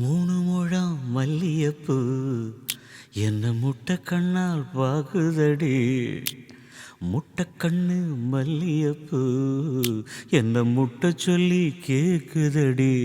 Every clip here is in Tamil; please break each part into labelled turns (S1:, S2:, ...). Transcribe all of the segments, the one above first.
S1: மூணு முழம் மல்லியப்பூ என்ன முட்டை கண்ணால் பாகுதடி. முட்டை கண்ணு மல்லியப்பூ என்ன முட்டை சொல்லி கேக்குதடி.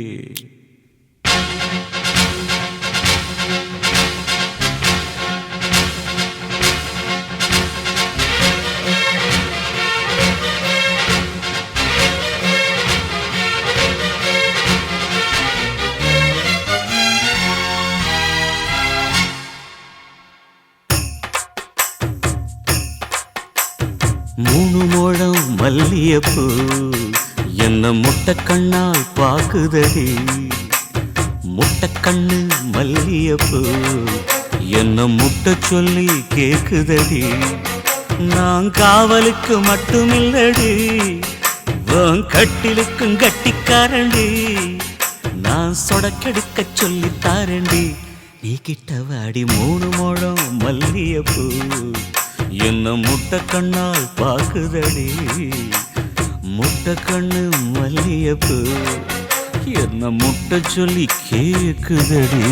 S1: மூணு முழம் மல்லியப்பூ என்ன முட்டை கண்ணால் பாக்குதடி. முட்டை கண்ணு மல்லியப்பூ என்ன முட்டை சொல்லி கேக்குதடி. நான் காவலுக்கு மட்டுமில்லடி, உன் கட்டிலுக்கும் கட்டிக்காரண்டி. நான் சொடக்கெடுக்க சொல்லி தாரண்டி, நீ கிட்ட வாடி. மூணு முழம் மல்லியப்பூ என்ன முட்டை கண்ணால் பாக்குதடி. முட்டை கண்ணு மல்லியப்பூ என்ன முட்டை சொல்லி கேக்குதடி.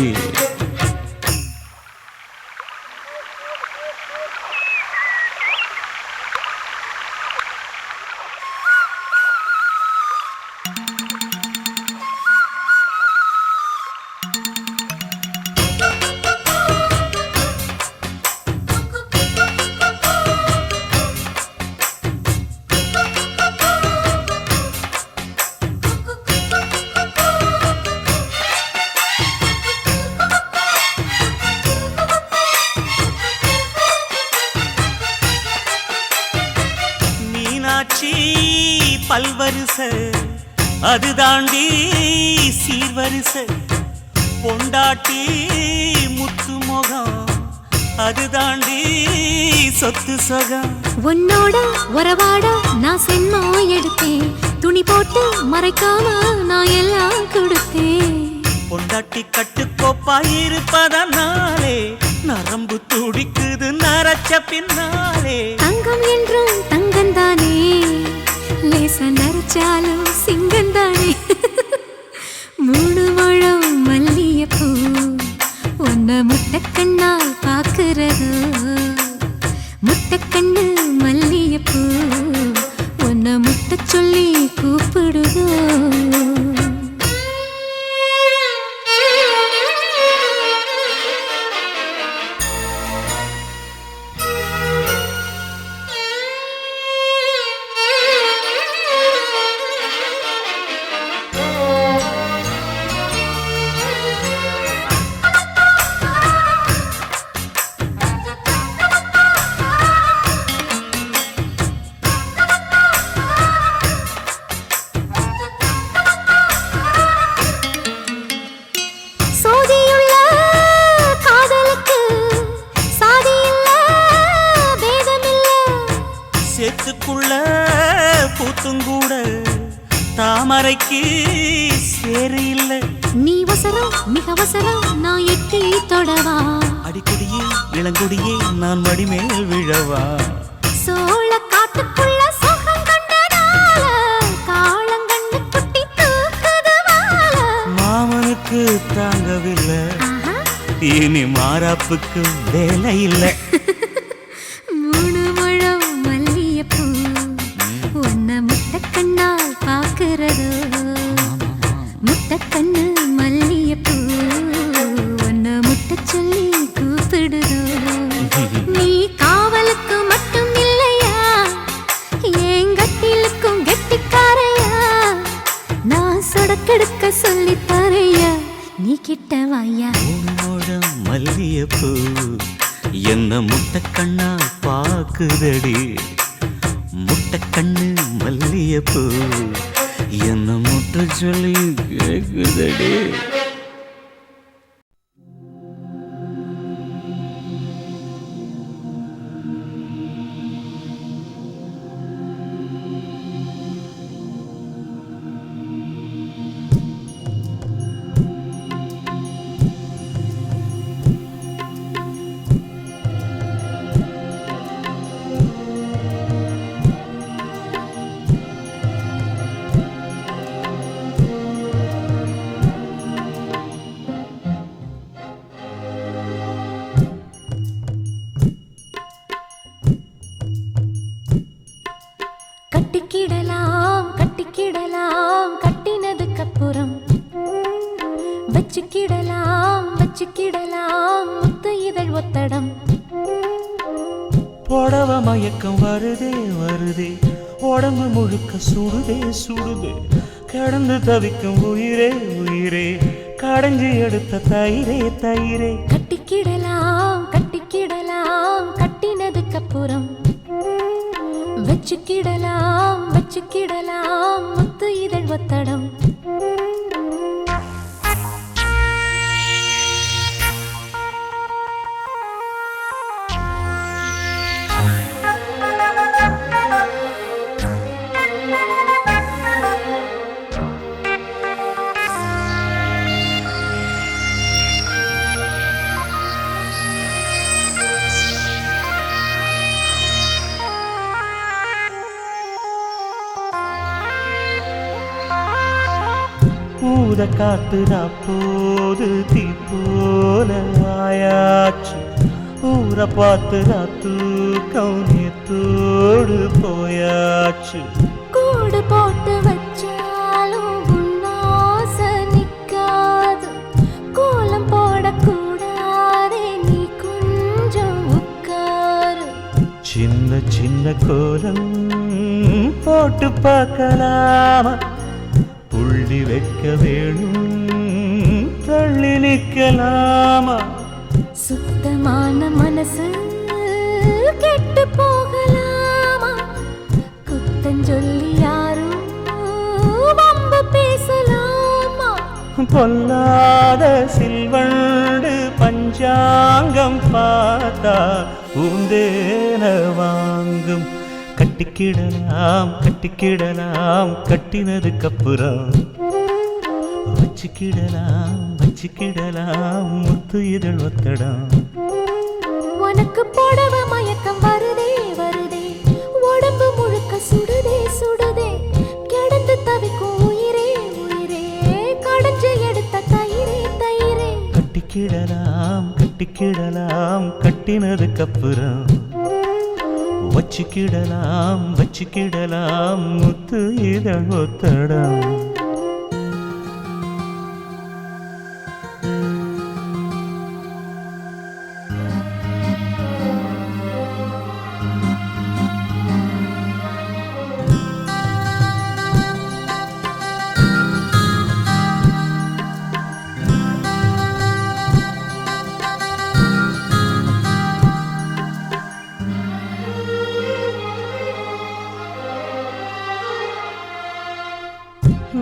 S1: பல்வரிச அது தாண்டி சீர்வரிச, பொண்டாட்டி முத்து முகம் அது தாண்டி சொத்து சொகம்.
S2: உன்னோட உறவாட நான் சென்மோ எடுத்தேன், துணி போட்டு மறைக்காம நான் எல்லாம் கொடுத்தேன்.
S1: பொண்டாட்டி கட்டுக்கோப்பாயிருப்பதனாலே நரம்பு துடிக்குது நரச்ச பின்னாலே.
S2: தங்கம் என்றும் தங்கந்தானே, லேச நரைச்சாலும் சிங்கந்தானே. மூணு முழம் மல்லியப்பூ உன்ன முட்டை கண்ணால் பாக்குறதோ. முட்டை கண்ணு மல்லியப்பூ உன்ன முட்டை சொல்லி கூப்பிடுதோ.
S1: சேத்துக்குள்ள பூத்துங்கூட தாமரைக்கு சேரு இல்ல.
S2: நீ வசரம் மிக வசரம், நான் எட்டி தொடவா.
S1: அடிக்கொடியே இளங்கொடியே நான் மடிமேல் விழவா.
S2: சோழ காட்டுக்குள்ள சோகம் கண்டதால காளங்கண்ணு குட்டி தூக்குதுவால.
S1: மாமனுக்கு தாங்கவில்லை, இனி மாறாப்புக்கு வேலை இல்லை.
S2: மூணு முழம் மல்லியப்பூ உன்ன முட்டை கண்ணால் பாக்குறதோ. முட்டை கண்ணு மல்லியப்பூ உன்ன முட்டை சொல்லி கூப்பிடுதோ. நீ காவலுக்கு மட்டும் இல்லையா, என் கட்டிலுக்கும் கெட்டிக்காரையா. நான் சொடக்கெடுக்க சொல்லி தரையா, நீ கிட்ட வாயா.
S1: மூணு முழம் மல்லியப்பூ என்ன முட்டை கண்ணால் பாக்குதடி. முட்டை கண்ணு மல்லியப்பூ என்ன முட்டை சொல்லி கேக்குதடி.
S2: வச்சுக்கிடலாம் முத்து இதழ் ஒத்தடம்.
S1: புடவ மயக்கம் வருதே வருதே, உடம்பு முழுக்க சுடுதே சுடுதே, கடந்து தவிக்கும் உயிரே உயிரே, கடைஞ்சி எடுத்த தயிரே தயிரே.
S2: கட்டிக்கிடலாம் கட்டினதுக்கு அப்புறம் வச்சுக்கிடலாம் முத்து இதழ் ஒத்தடம்.
S1: பூத காத்துனா போது தீ போல ஆயாச்சு, ஊரை பார்த்துனா தூக்கம் நேத்தோடு போயாச்சு.
S2: கூடு போட்டு வச்சாலும் உன்னாச நிக்காது, கோலம் போடக்கூடாதே நீ கொஞ்சம் உட்காரு.
S1: சின்ன சின்ன கோலம் போட்டு பார்க்கலாமா, புள்ளி வைக்க வேணும் தள்ளி நிற்கலாமா.
S2: சுத்தமான மனசு கெட்டு போகலாமா, குத்தஞ்சொல்லி யாரும் வம்பு பேசலாமா.
S1: பொல்லாத சில்வண்டு பஞ்சாங்கம் பார்த்தா உந்தேன வாங்கும். கட்டிக்கிடலாம் கட்டினதுக்கு அப்புறம் வச்சுக்கிடலாம் முத்து இதழ் ஒத்தடம்.
S2: உனக்கு புடவ மயக்கம் வருதே வருதே, உடம்பு முழுக்க சுடுதே சுடுதே, கிடந்து தவிக்கும் உயிரே உயிரே, கடைஞ்சு எடுத்த தயிரே தயிரே.
S1: கட்டிக்கிடலாம் கட்டினதுக்கு அப்புறம் வச்சுக்கிடலாம் முத்து இதழ் ஒத்தடம்.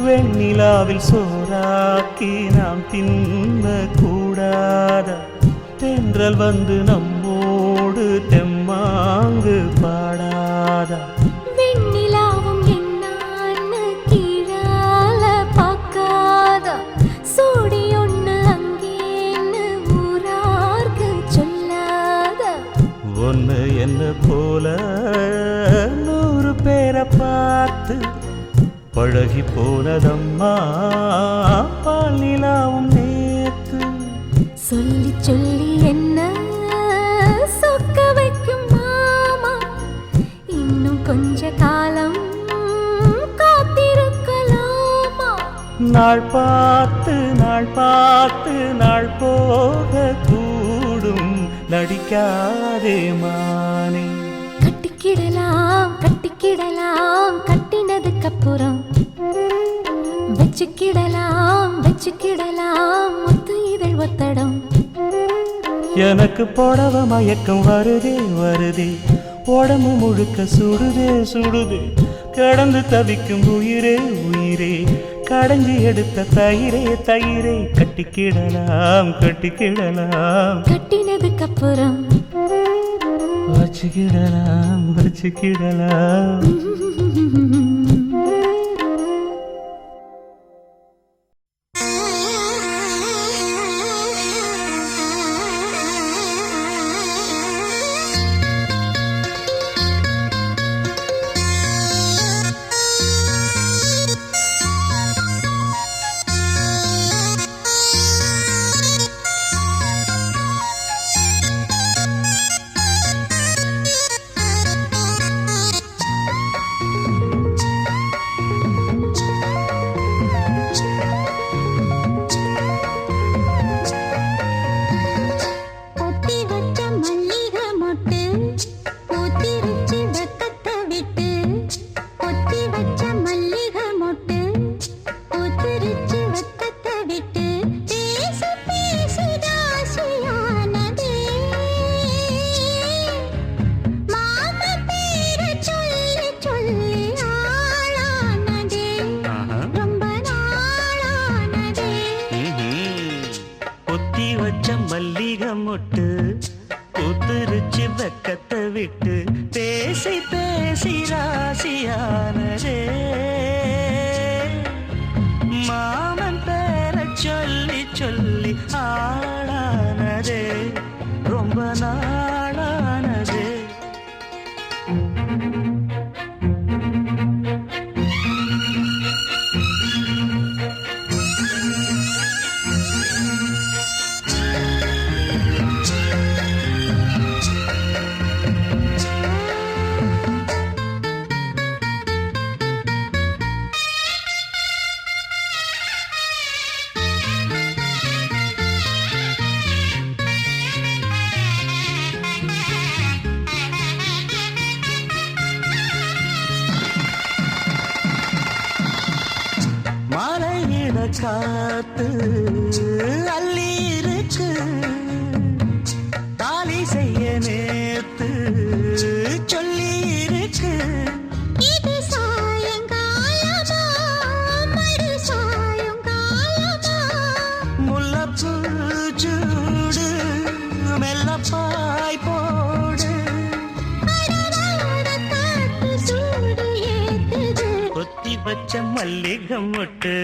S1: வெண்ணிலாவில் சோறாக்கி நாம் தின்ன கூடாத, தென்றல் வந்து நம்மோடு தெம்மாங்கு பாடாதா.
S2: வெண்ணிலாவும் என்னான்னு கீழால பார்க்காத, சோடி ஒண்ணு அங்கேன்னு ஊரார்க்கு சொல்லாத.
S1: ஒன்னு என்ன போல 100 பேரை பார்த்து பழகி போனதம்மா பால் நிலாவும் நேத்து.
S2: சொல்லி சொல்லி என்ன சொக்க வைக்கும் மாமா, இன்னும் கொஞ்ச காலம் காத்திருக்கலாமா.
S1: நாள் பார்த்து நாள் போக கூடும், நடிக்காதே மானே.
S2: கட்டிக்கிடலாம் கட்டினதுக்கு அப்புறம் வச்சுக்கிடலாம் முத்து இதழ் ஒத்தடம்.
S1: எனக்கு புடவ மயக்கம் வருதே வருதே, உடம்பு முழுக்க சுடுதே சுடுதே, கடந்து தவிக்கும் உயிரே உயிரே, கடைஞ்சி எடுத்த தயிரே தயிரே. கட்டிக்கிடலாம்
S2: கட்டினதுக்கு அப்புறம்
S1: வச்சுக்கிடலாம். காத்து அள்ளி இருக்கு தாலி செய்ய நேத்து சொல்லி இருக்கு
S2: இது சாயங்காலமா மறு சாயங்காலமா
S1: முல்லப்பூ சூடு மெல்லப்பாய் போடு
S2: அடராட காத்து சூடு ஏத்துது
S1: கொத்தி வச்ச மல்லிகை மொட்டு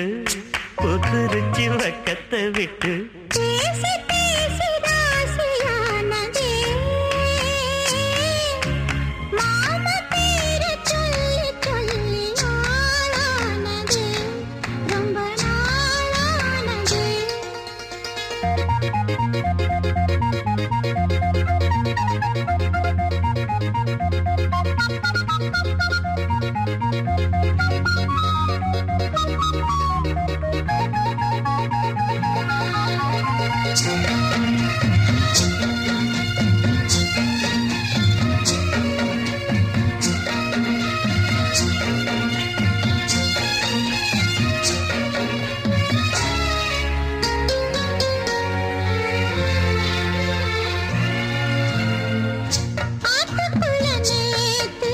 S1: புதுரிச்சி வக்கத்தை விட்டு
S2: பேசி பேசி ராசியானதே மாம பேர சொல்லி சொல்லி ஆளானதே ரொம்ப நாளானதே ஆத்துக்குள்ள நேத்து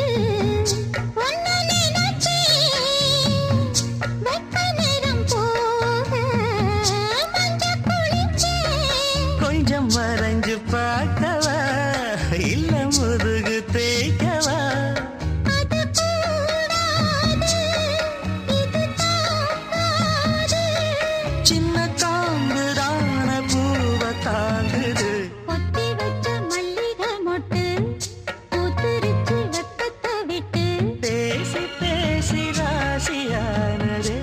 S2: ஒன்னு நினைச்சேன் வெக்க நேரம் போக மஞ்ச குளிச்சேன்
S1: கொஞ்சம் வரைஞ்சு பார்க்கவா இல்ல முதுகு தேய்க்கவா
S2: அது கூடாது இது தாக்காது
S1: சின்ன தாங்குதான பூவ தாங்குது
S2: பொத்தி வச்ச மல்லிகை மொட்டு பூத்துரிச்சு வெக்கத்தை விட்டு
S1: பேசி பேசி ராசியானதே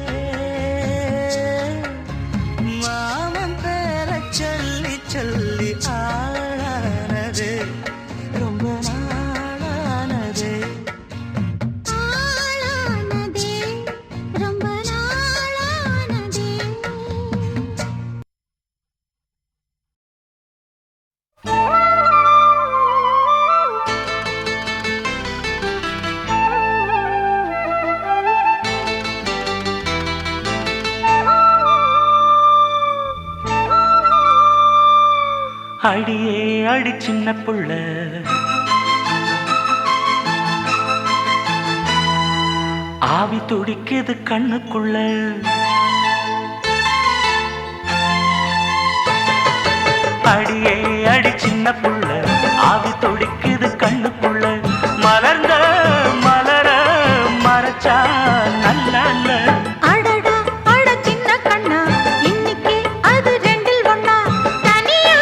S1: மாமன் பேர சொல்லி சொல்லி ஆளானது ரொம்ப நாளானது
S2: ஆளானதே ரொம்ப நாளானதே
S1: அடியே அடி சின்ன புள்ள ஆவி துடிக்குது கண்ணுக்குள்ள அடியே அடி சின்ன புள்ள ஆவி துடிக்குது கண்ணுக்குள்ள மலர்ந்த மலர மறைச்சா நல்ல
S2: அடடா அட சின்ன கண்ணா இன்னைக்கு அது ரெண்டில் ஒண்ணா தனியா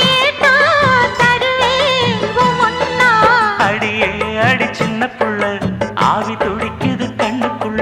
S2: கேட்டா தருவேன் ஒண்ணா
S1: அடியே அடி சின்ன புள்ள ஆவி துடிக்குது கண்ணுக்குள்ள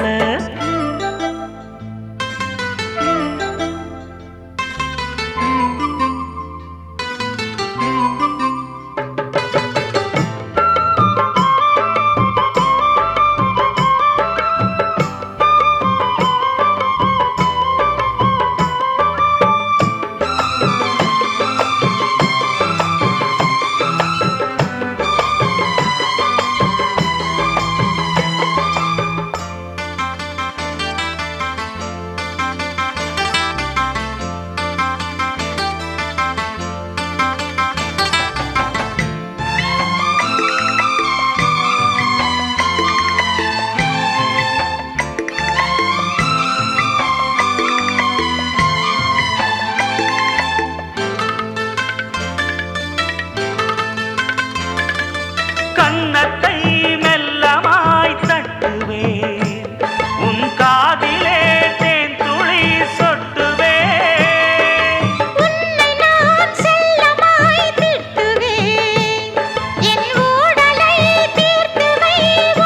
S1: கன்னத்தை மெல்லமாய் தட்டுவேன் உன் காதிலே தேன் துளி சொட்டுவேன்
S2: உன்னை நான் செல்லமாய் திட்டுவேன் என் ஊடலை தீர்த்துவை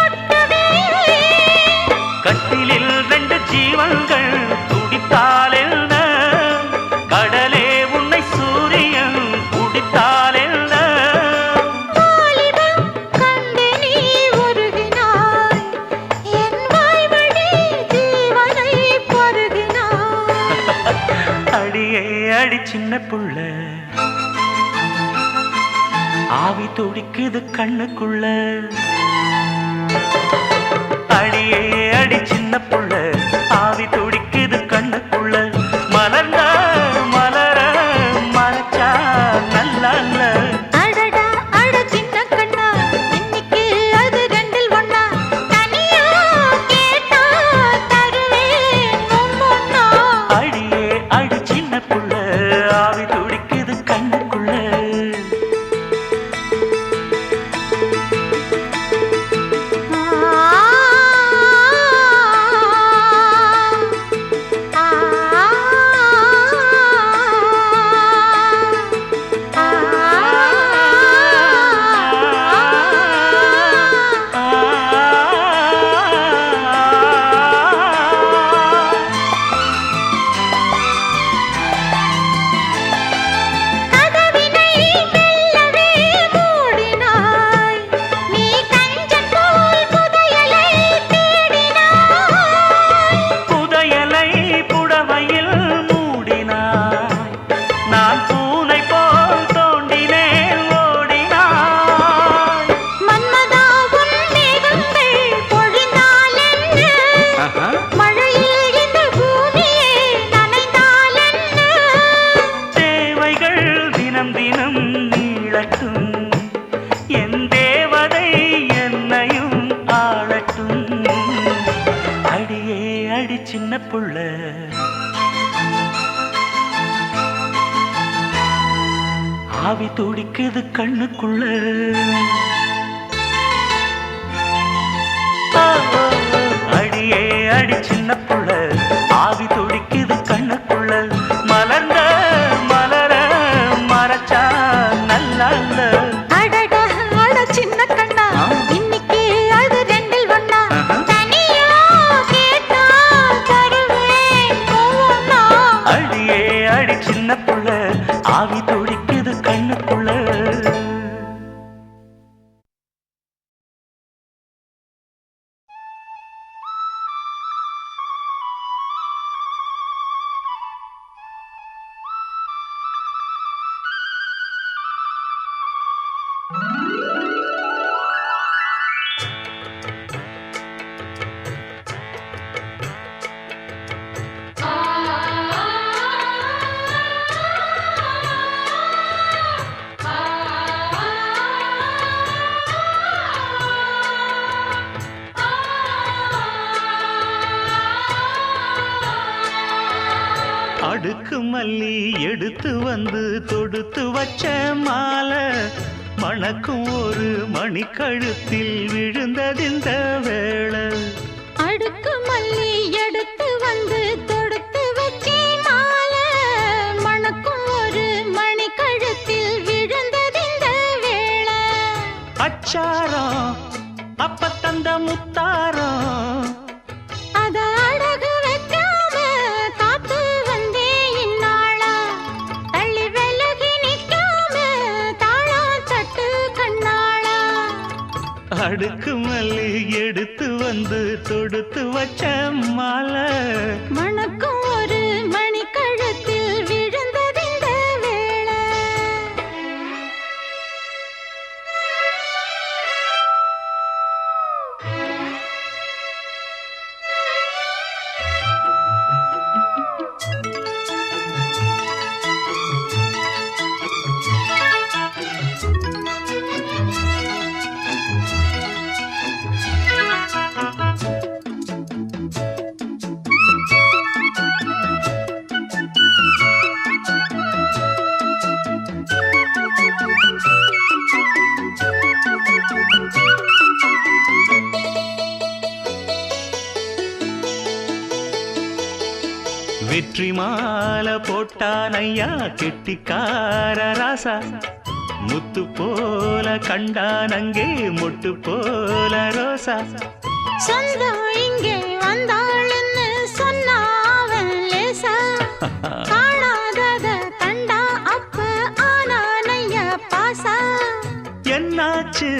S2: ஒட்டுவேன்
S1: கட்டிலில் ரெண்டு ஜீவன்கள் துடித்தால் என்ன கடலே உன்னை சூரியன் குடித்தால் என்ன
S2: வாலிபம் கண்டு நீ உருகினாய் என் வாய்வழி ஜீவனை பருகினாய்
S1: அடியே அடி சின்ன புள்ள ஆவி துடிக்குது கண்ணுக்குள்ள அடியே அடி சின்ன புள்ள ஆவி துடிக்குது கண்ணுக்குள்ள அடி சின்ன புள்ள ஆவி துடிக்குது கண்ணுக்குள்ள அடியே அடி சின்ன புள்ள ஆவி துடிக்குது கண்ணுக்குள்ள மலர்ந்த மலர மறைச்சா நல்லா
S2: சின்ன கண்ணா இன்னைக்கு அது ரெண்டில் ஒண்ணா தனியா கேட்டா தருவேன் போனா
S1: அடியே அடி சின்ன புள்ள ஆவி துடிக்குது கண்ணுக்குள்ள அடுக்கு மல்லி எடுத்து வந்து தொடுத்து வச்ச மாலை மணக்கும் ஒரு மணிக்கழுத்தில் விழுந்ததிந்த வேளை
S2: அடுக்கு மல்லி எடுத்து வந்து தொடுத்து வச்சே மாலை மணக்கும் ஒரு மணி கழுத்தில் விழுந்ததிந்த வேளை
S1: அச்சாரம் அப்ப தந்த முத்தாரம்
S2: அத அழகு வைக்காம காத்து வந்தே இந்நாளா தள்ளி விலகி நிற்காம தாளா தட்டு கண்ணாளா
S1: அடுக்கு மல்லி எடுத்து வந்து தொடுத்து வச்ச மாலை
S2: மணக்கும் ஒரு மணி கழுத்தில் விழுந்ததிந்த வேளை
S1: வெற்றி மாலை போட்டான் ஐயா கெட்டிக்கார ராசா முத்து போல கண்டான் அங்கே மொட்டு போல ரோசா
S2: சொந்தம் இங்கே வந்தாள்னு சொன்னாவன் லேசா காணாதத கண்டா அப்ப ஆனானைய பாசா
S1: என்னாச்சு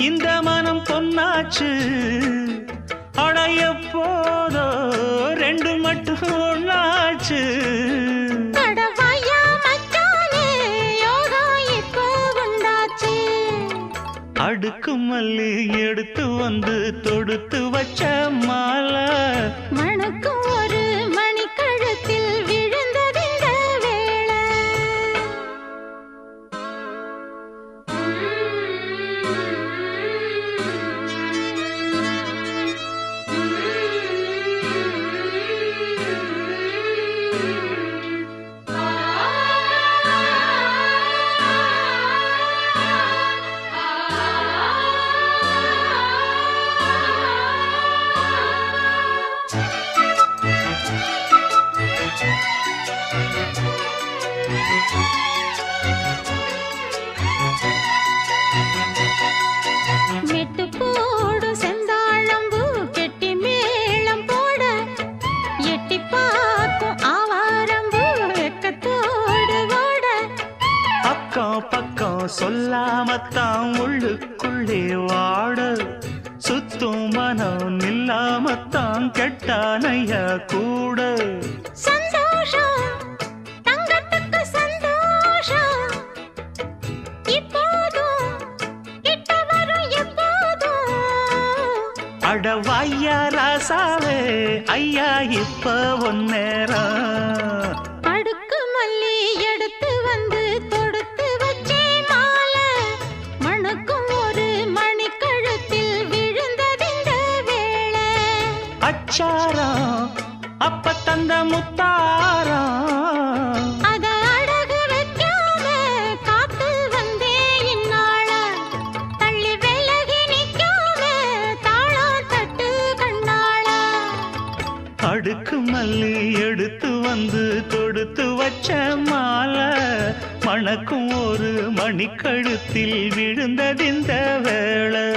S1: இந்த மனம் பொன்னாச்சு அடைய போதோ ரெண்டு மட்டும் ஒன்னாச்சு
S2: கடவாயா மச்சானே யோகா இப்போ உண்டாச்சு
S1: அடுக்கு மல்லி எடுத்து வந்து தொடுத்து வச்ச மாலை
S2: மணக்கும் ஒரு மணி கழுத்தில் விழுந்ததிந்த வேளை மெட்டு போடு செந்தாழம்பூ கெட்டி மேளம் போட எட்டி பார்க்கும் ஆவாரம்பூ வெக்கத்தோடு ஓட
S1: அக்கம் பக்கம் சொல்லாமத்தான் உள்ளுக்குள்ளே வாட சுத்தும் மனம் நில்லாமத்தான் கெட்டானைய கூட
S2: சந்தோஷம் தங்கத்துக்கு சந்தோஷம் இப்போதும் கிட்ட வரும் எப்போதும்
S1: அடவாயா ராசாவே ஐயா இப்ப ஒன்னேரம்
S2: அடுக்கு மல்லி எடுத்து வந்து தொடுத்து வச்சே மாலை மணக்கும் ஒரு மணி கழுத்தில் விழுந்ததிந்த வேளை
S1: அச்சாரம் அப்ப தந்த முத்தாரம்
S2: அத அடகு வைக்காம காத்து வந்தே இந்நாள தள்ளி விலகி நிக்காம தாளம் தட்டு கண்ணாள
S1: அடுக்கு மல்லி எடுத்து வந்து தொடுத்து வச்ச மாலை மணக்கும் ஒரு மணிக்கழுத்தில் விழுந்ததிந்த வேளை